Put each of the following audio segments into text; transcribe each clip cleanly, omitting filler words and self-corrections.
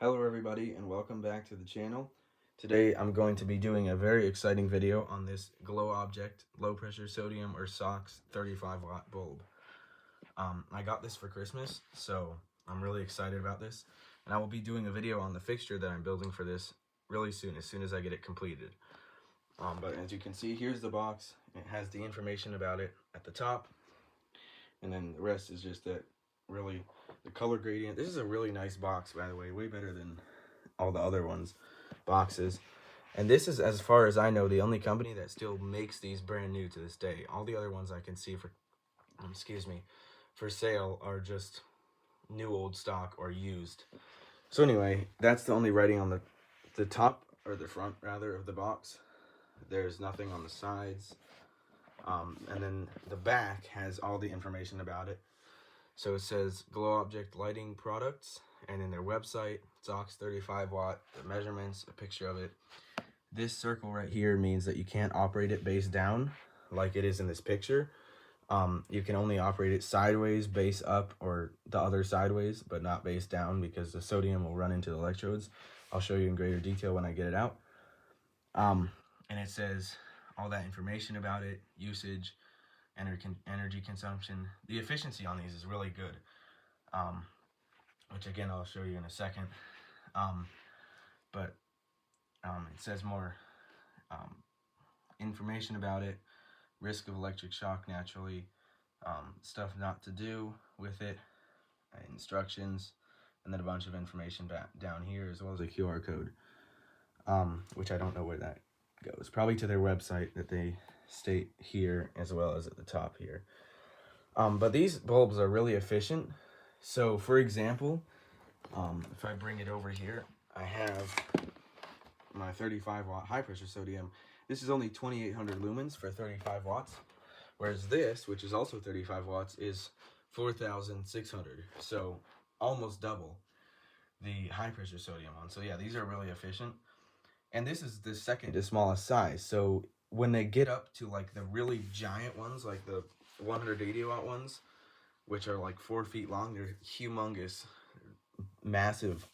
Hello everybody and welcome back to the channel. Today I'm going to be doing a very exciting video on this glow object low pressure sodium or SOX 35 watt bulb. I got this for Christmas, so I'm really excited about this, and I will be doing a video on the fixture that I'm building for this really soon as I get it completed. But as you can see, here's the box. It has the information about it at the top, and then the rest is just that really the color gradient. This is a really nice box, by the way, way better than all the other boxes. And this is, as far as I know, the only company that still makes these brand new to this day. All the other ones I can see for sale are just new old stock or used. So anyway, that's the only writing on the top, or the front rather, of the box. There's nothing on the sides. And then the back has all the information about it. So it says glow object lighting products, and in their website, SOX 35 watt, the measurements, a picture of it. This circle right here means that you can't operate it base down like it is in this picture. You can only operate it sideways, base up, or the other sideways, but not base down, because the sodium will run into the electrodes. I'll show you in greater detail when I get it out. And it says all that information about it, usage, energy consumption. The efficiency on these is really good, which again I'll show you in a second. But it says more information about it, risk of electric shock naturally, stuff not to do with it, instructions, and then a bunch of information down here, as well as a QR code, which I don't know where that goes. Probably to their website that they state here, as well as at the top here. But these bulbs are really efficient. So for example, if I bring it over here, I have my 35 watt high pressure sodium. This is only 2800 lumens for 35 watts, whereas this, which is also 35 watts, is 4600, so almost double the high pressure sodium one. So yeah, these are really efficient. And this is the second to smallest size, so when they get up to like the really giant ones, like the 180 watt ones, which are like 4 feet long, they're humongous, massive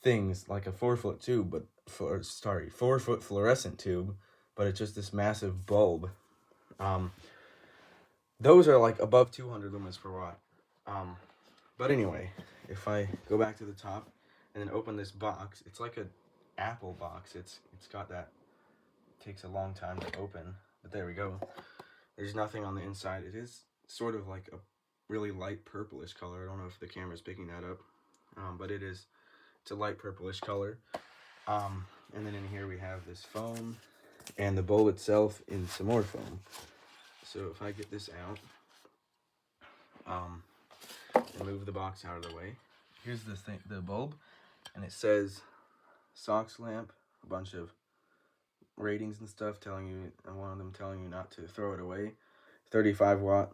things, like a 4-foot tube, but 4-foot fluorescent tube, but it's just this massive bulb. Those are like above 200 lumens per watt. But anyway, if I go back to the top and then open this box, it's like a Apple box. It's got that, takes a long time to open, but there we go. There's nothing on the inside. It is sort of like a really light purplish color. I don't know if the camera's picking that up, but it's a light purplish color. And then in here we have this foam, and the bulb itself in some more foam. So if I get this out, and move the box out of the way, here's this thing, the bulb, and it says SOX lamp, a bunch of ratings and stuff telling you, and one of them telling you not to throw it away. 35 watt.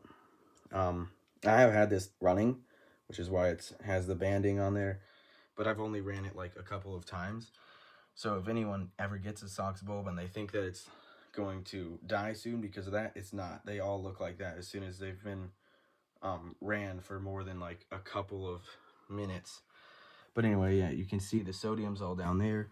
I have had this running, which is why it has the banding on there, but I've only ran it like a couple of times. So if anyone ever gets a SOX bulb and they think that it's going to die soon because of that, it's not. They all look like that as soon as they've been ran for more than like a couple of minutes. But anyway, yeah, you can see the sodium's all down there,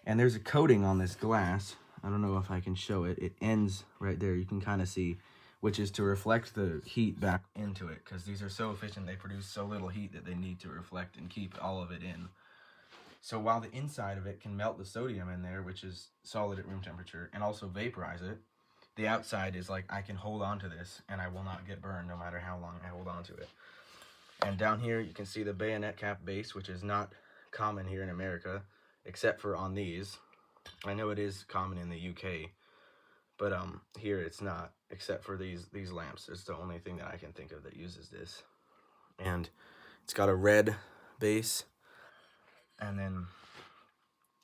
and there's a coating on this glass. I don't know if I can show it. It ends right there. You can kind of see, which is to reflect the heat back into it, because these are so efficient. They produce so little heat that they need to reflect and keep all of it in. So while the inside of it can melt the sodium in there, which is solid at room temperature, and also vaporize it, the outside is like, I can hold on to this and I will not get burned no matter how long I hold on to it. And down here you can see the bayonet cap base, which is not common here in America, except for on these. I know it is common in the UK, but here it's not, except for these lamps. It's the only thing that I can think of that uses this. And it's got a red base. And then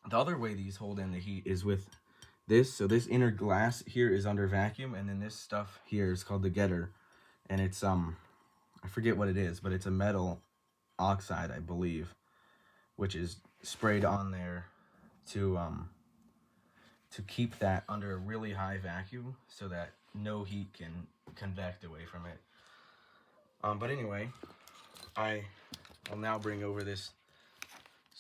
the other way these hold in the heat is with this. So this inner glass here is under vacuum, and then this stuff here is called the getter, and it's I forget what it is, but it's a metal oxide, I believe, which is sprayed on there to keep that under a really high vacuum so that no heat can convect away from it. But anyway, I will now bring over this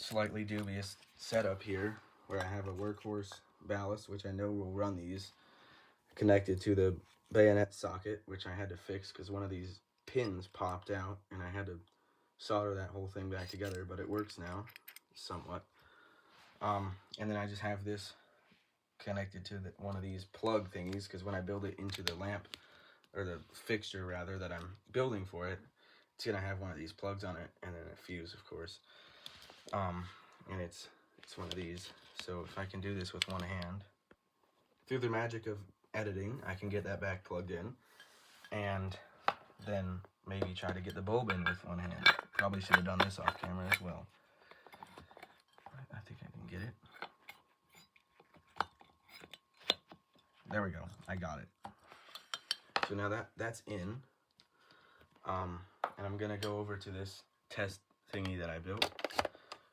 slightly dubious setup here where I have a workhorse ballast, which I know will run these, connected to the bayonet socket, which I had to fix because one of these pins popped out and I had to solder that whole thing back together, but it works now somewhat. And then I just have this connected to one of these plug thingies because when I build it into the lamp, or the fixture rather, that I'm building for it, it's gonna have one of these plugs on it and then a fuse, of course. And it's one of these. So if I can do this with one hand, through the magic of editing, I can get that back plugged in and then maybe try to get the bulb in with one hand. Probably should have done this off camera as well. I think I can get it. There we go. I got it. So now that's in. And I'm gonna go over to this test thingy that I built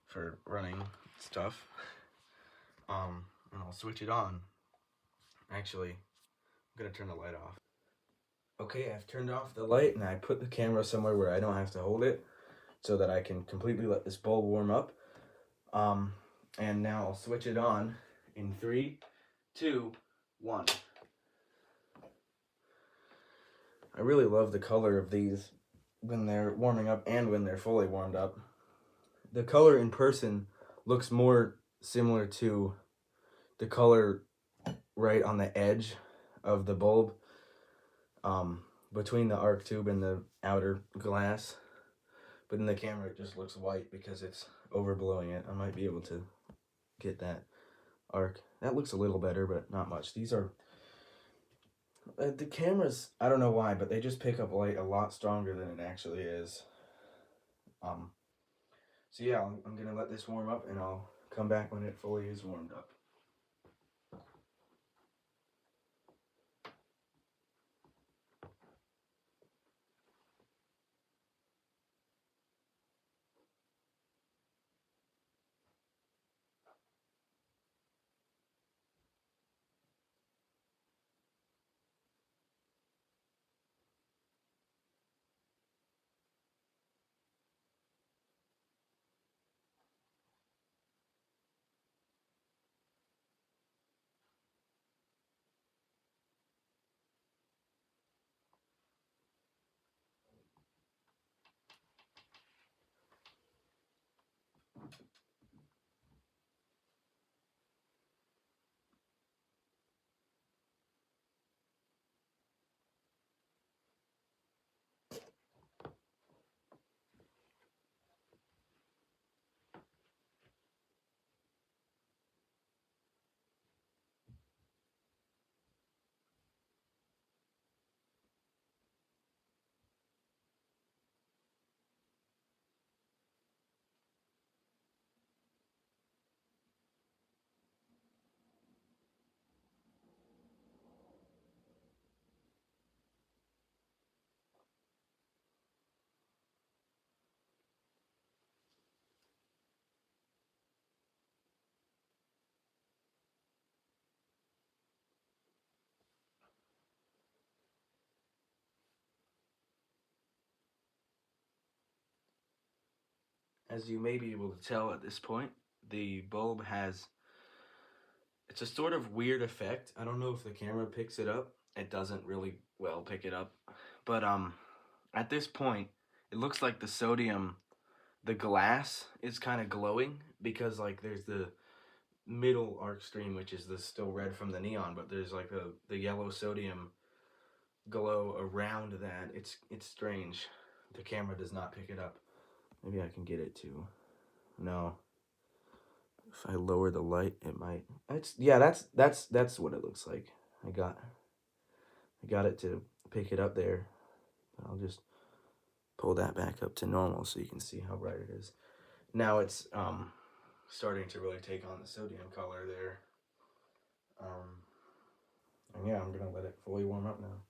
for running stuff. And I'll switch it on. Actually, I'm gonna turn the light off. Okay, I've turned off the light and I put the camera somewhere where I don't have to hold it so that I can completely let this bulb warm up. And now I'll switch it on in 3, 2, 1. I really love the color of these when they're warming up and when they're fully warmed up. The color in person looks more similar to the color right on the edge of the bulb, between the arc tube and the outer glass. But in the camera it just looks white because it's overblowing it. I might be able to get that arc. That looks a little better, but not much. These are... the cameras, I don't know why, but they just pick up light a lot stronger than it actually is. So yeah, I'm going to let this warm up and I'll come back when it fully is warmed up. As you may be able to tell at this point, the bulb has... it's a sort of weird effect. I don't know if the camera picks it up. It doesn't really well pick it up. But at this point, it looks like the sodium, the glass is kind of glowing because like there's the middle arc stream, which is the still red from the neon, but there's like the yellow sodium glow around that. It's strange. The camera does not pick it up. Maybe I can get it to... no. If I lower the light, it might... yeah, that's what it looks like. I got it to pick it up there. I'll just pull that back up to normal so you can see how bright it is. Now it's starting to really take on the sodium color there. And yeah, I'm gonna let it fully warm up now.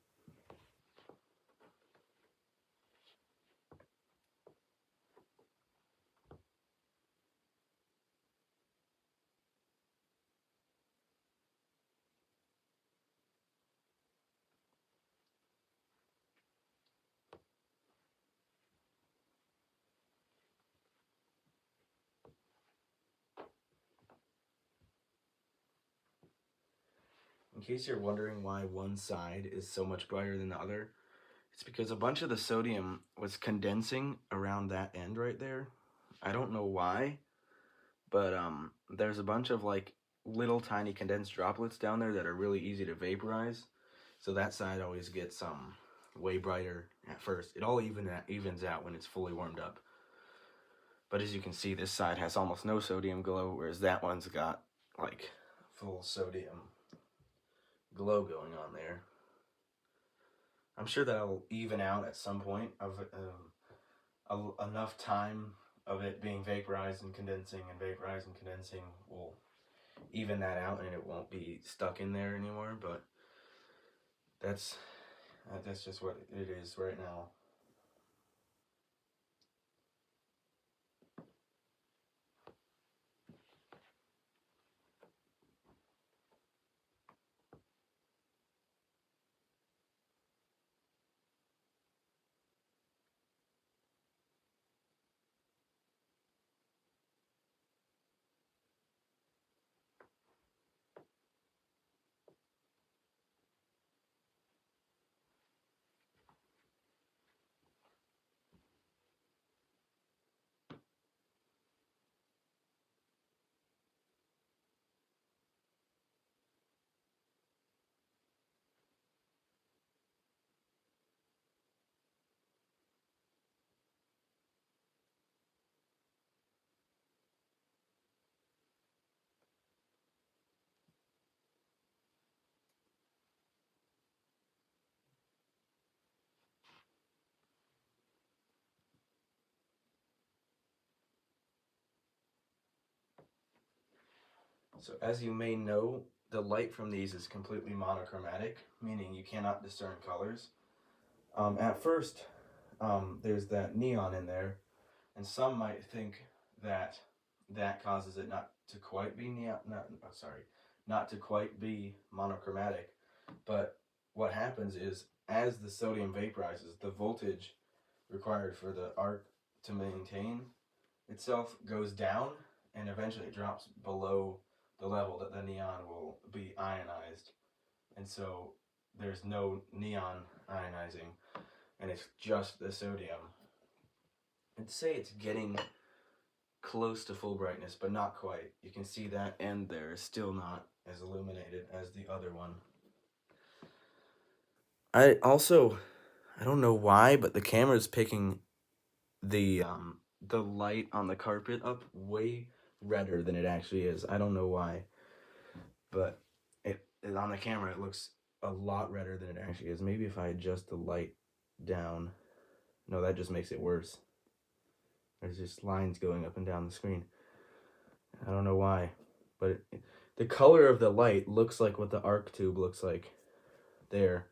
In case you're wondering why one side is so much brighter than the other, it's because a bunch of the sodium was condensing around that end right there. I don't know why, but there's a bunch of like little tiny condensed droplets down there that are really easy to vaporize. So that side always gets way brighter at first. It all evens out when it's fully warmed up. But as you can see, this side has almost no sodium glow, whereas that one's got like full sodium glow going on there. I'm sure that'll even out at some point of enough time of it being vaporized and condensing and vaporized and condensing will even that out and it won't be stuck in there anymore. But that's just what it is right now. So as you may know, the light from these is completely monochromatic, meaning you cannot discern colors. At first, there's that neon in there, and some might think that that causes it not to quite be not to quite be monochromatic. But what happens is, as the sodium vaporizes, the voltage required for the arc to maintain itself goes down, and eventually it drops below the level that the neon will be ionized. And so there's no neon ionizing, and it's just the sodium. I'd say it's getting close to full brightness, but not quite. You can see that end there is still not as illuminated as the other one. I don't know why, but the camera's picking the light on the carpet up way redder than it actually is. I don't know why, but it on the camera it looks a lot redder than it actually is. Maybe if I adjust the light down. No, that just makes it worse. There's just lines going up and down the screen. I don't know why, but the color of the light looks like what the arc tube looks like there.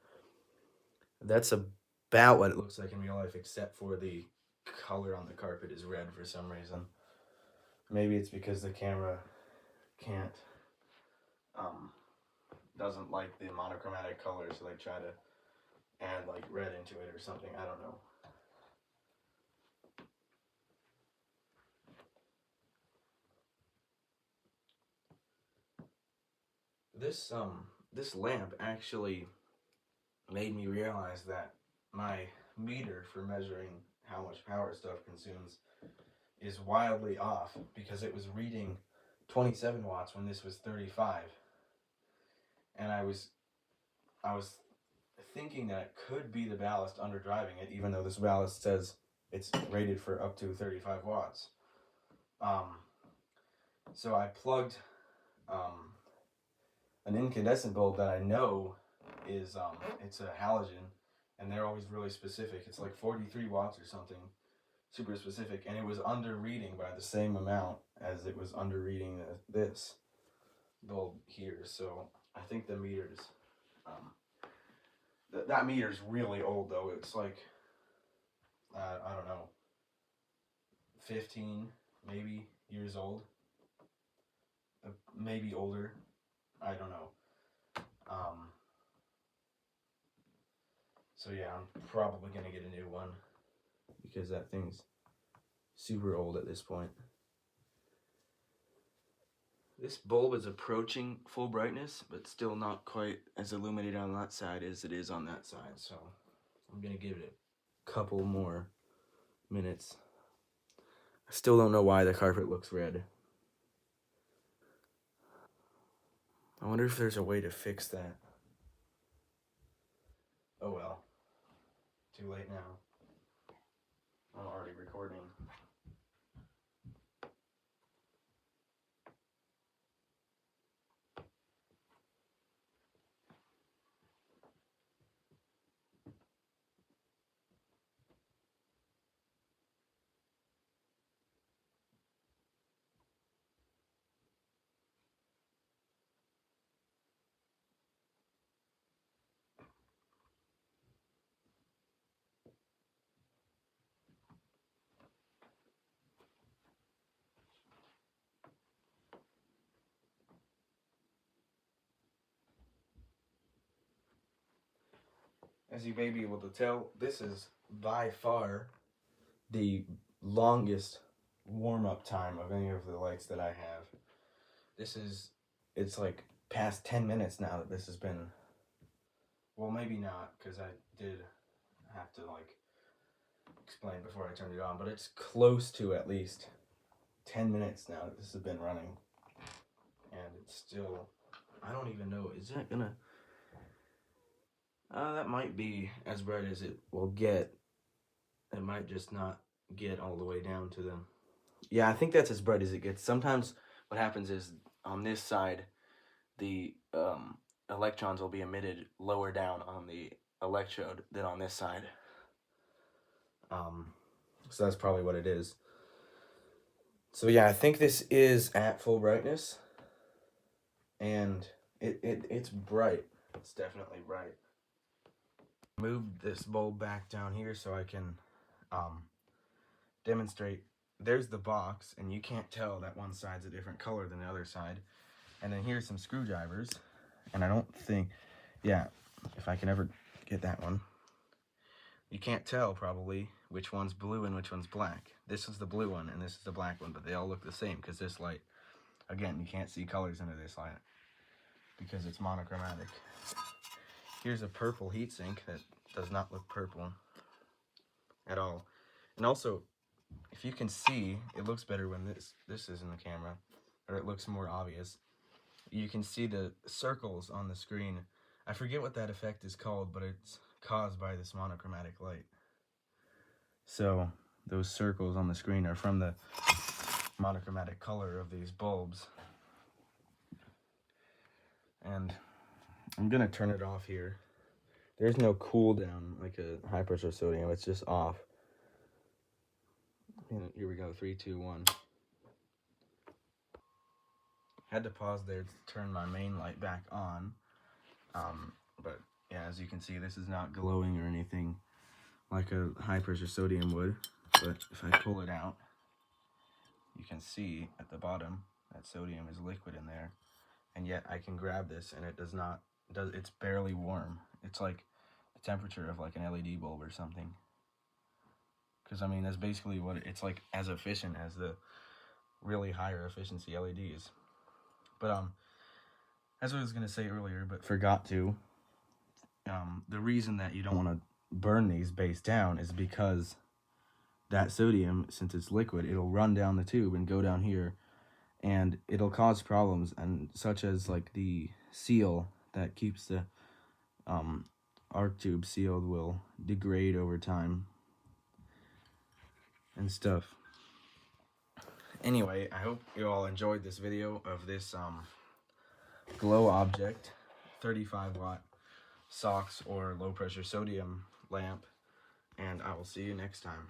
That's about what it looks like in real life, except for the color on the carpet is red for some reason. Maybe it's because the camera can't, doesn't like the monochromatic color, so they try to add like red into it or something. I don't know. This lamp actually made me realize that my meter for measuring how much power stuff consumes is wildly off, because it was reading 27 watts when this was 35. And I was thinking that it could be the ballast under driving it, even though this ballast says it's rated for up to 35 watts. So I plugged an incandescent bulb that I know is it's a halogen, and they're always really specific. It's like 43 watts or something, super specific, and it was under reading by the same amount as it was under reading this bulb here. So I think the meters, that meter's really old though. It's like I don't know, 15 maybe years old, maybe older. I don't know. So yeah, I'm probably gonna get a new one because that thing's super old at this point. This bulb is approaching full brightness, but still not quite as illuminated on that side as it is on that side. So I'm gonna give it a couple more minutes. I still don't know why the carpet looks red. I wonder if there's a way to fix that. Oh well. Too late now. I'm already recording. As you may be able to tell, this is by far the longest warm-up time of any of the lights that I have. It's like past 10 minutes now that this has been, well, maybe not, because I did have to like explain before I turned it on, but it's close to at least 10 minutes now that this has been running. And it's still, I don't even know, is that gonna, that might be as bright as it will get. It might just not get all the way down to them. Yeah, I think that's as bright as it gets. Sometimes what happens is on this side, the electrons will be emitted lower down on the electrode than on this side. So that's probably what it is. So yeah, I think this is at full brightness, and it's bright. It's definitely bright. Move this bulb back down here so I can demonstrate. There's the box, and you can't tell that one side's a different color than the other side. And then here's some screwdrivers, and I don't think, yeah, if I can ever get that one. You can't tell probably which one's blue and which one's black. This is the blue one and this is the black one, but they all look the same because this light, again, you can't see colors under this light because it's monochromatic. Here's a purple heatsink that does not look purple at all. And also, if you can see, it looks better when this is in the camera, or it looks more obvious. You can see the circles on the screen. I forget what that effect is called, but it's caused by this monochromatic light. So those circles on the screen are from the monochromatic color of these bulbs. And I'm gonna turn it off here. There's no cool down like a high pressure sodium, it's just off. And here we go, 3, 2, 1. Had to pause there to turn my main light back on. But yeah, as you can see, this is not glowing or anything like a high pressure sodium would. But if I pull it out, you can see at the bottom that sodium is liquid in there. And yet I can grab this and it it's barely warm. It's like the temperature of like an LED bulb or something. Because I mean, that's basically what it's like, as efficient as the really higher efficiency LEDs. But as I was gonna say earlier, but forgot to, the reason that you don't want to burn these base down is because that sodium, since it's liquid, it'll run down the tube and go down here, and it'll cause problems, and such as like the seal that keeps the arc tube sealed will degrade over time and stuff. Anyway, I hope you all enjoyed this video of this glow object 35 watt SOX or low pressure sodium lamp, and I will see you next time.